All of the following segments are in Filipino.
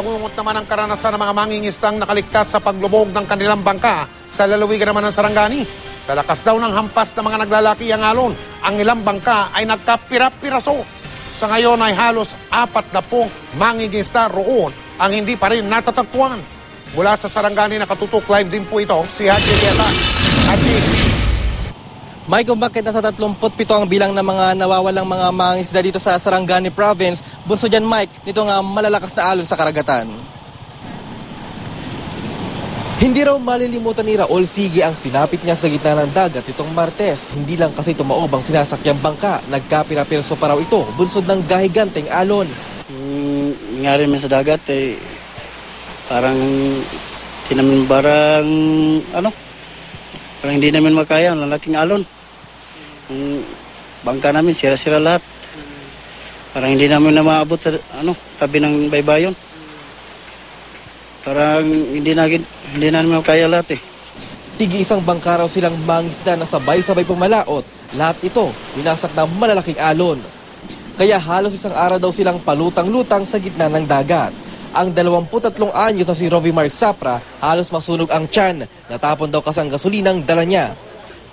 Pamungot naman ang karanasan ng mga mangingisdang nakaligtas sa paglubog ng kanilang bangka sa lalawigan naman ng Sarangani. Sa lakas daw ng hampas ng mga naglalaki ang alon, ang ilang bangka ay nagkapirap-piraso. Sa ngayon ay halos 40 mangingisda roon ang hindi pa rin natatagpuan. Mula sa Sarangani nakatutok live din po ito si Haji Rieta. Haji. Mike, kung bakit nasa 37 ang bilang ng mga nawawalang mga mangingisda dito sa Sarangani Province, bunso dyan Mike, nito nga malalakas na alon sa karagatan. Hindi raw malilimutan ni Raul Sige ang sinapit niya sa gitna ng dagat itong Martes. Hindi lang kasi tumaob ang sinasakyang bangka, nagkapira-pirso pa raw ito, bunsod ng gahiganteng alon. Nangyari naman sa dagat parang parang hindi namin makaya ang lalaking alon. Ang bangka namin sira-sira lahat. Parang hindi namin na maabot sa tabi ng baybayon. Parang hindi namin makaya lahat Tigi-isang bangka raw silang mangisda na sabay-sabay pumalaot. Lahat ito winasak ng malalaking alon. Kaya halos isang araw daw silang palutang-lutang sa gitna ng dagat. Ang 23 anyos na si Rovimar Sapra halos masunog ang tiyan. Natapon daw kasi ang gasolinang dala niya.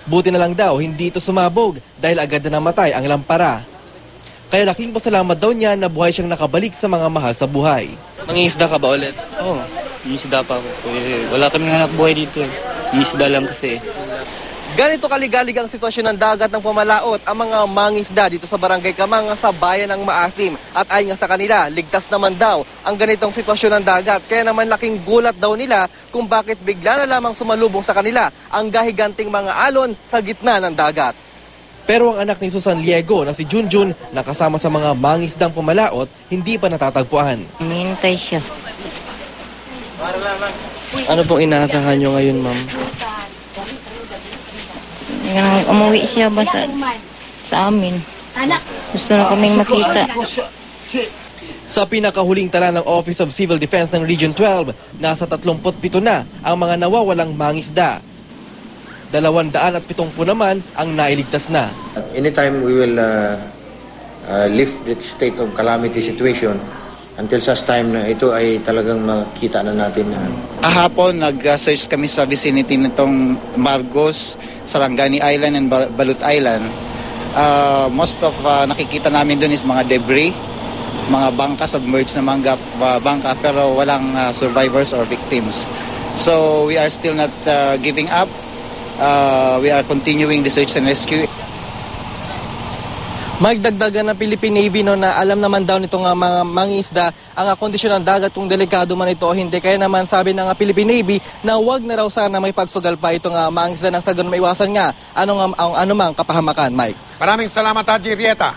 Buti na lang daw hindi ito sumabog dahil agad na namatay ang lampara. Kaya laking pasalamat daw niya na buhay siyang nakabalik sa mga mahal sa buhay. Mangingisda ka ba ulit? Oo, mangingisda pa ako. Wala kaming hanap buhay dito Mangingisda lang kasi. Ganito kaligalig ang sitwasyon ng dagat ng pamalaot ang mga mangisda dito sa Barangay Kamanga sa bayan ng Maasim. At ayon nga sa kanila, ligtas naman daw ang ganitong sitwasyon ng dagat. Kaya naman laking gulat daw nila kung bakit bigla na lamang sumalubong sa kanila ang gahiganting mga alon sa gitna ng dagat. Pero ang anak ni Susan Liego na si Junjun na kasama sa mga mangisdang pamalaot, hindi pa natatagpuan. Hinihintay siya. Ano pong inaasahan nyo ngayon, ma'am? Umuwi siya ba sa amin? Gusto na kaming makita. Sa pinakahuling tala ng Office of Civil Defense ng Region 12, nasa 37 na ang mga nawawalang mangisda. 270 naman ang nailigtas na. Anytime we will lift the state of calamity situation until such time na ito ay talagang makita na natin. Kahapon, nag-search kami sa vicinity nitong Margos, Sarangani Island and Balut Island. Most of nakikita namin doon is mga debris, mga bangka, submerged na mga bangka, pero walang survivors or victims. So we are still not giving up. We are continuing the search and rescue. Magdagdagan ng Philippine Navy na alam naman daw nitong mga mangingisda ang kondisyon ng dagat kung delikado man ito o hindi. Kaya naman sabi ng Philippine Navy na wag na raw sana may pagsugal pa itong mangingisda nang sa ganun maiwasan nga anumang kapahamakan, Mike. Maraming salamat, Haji Rieta.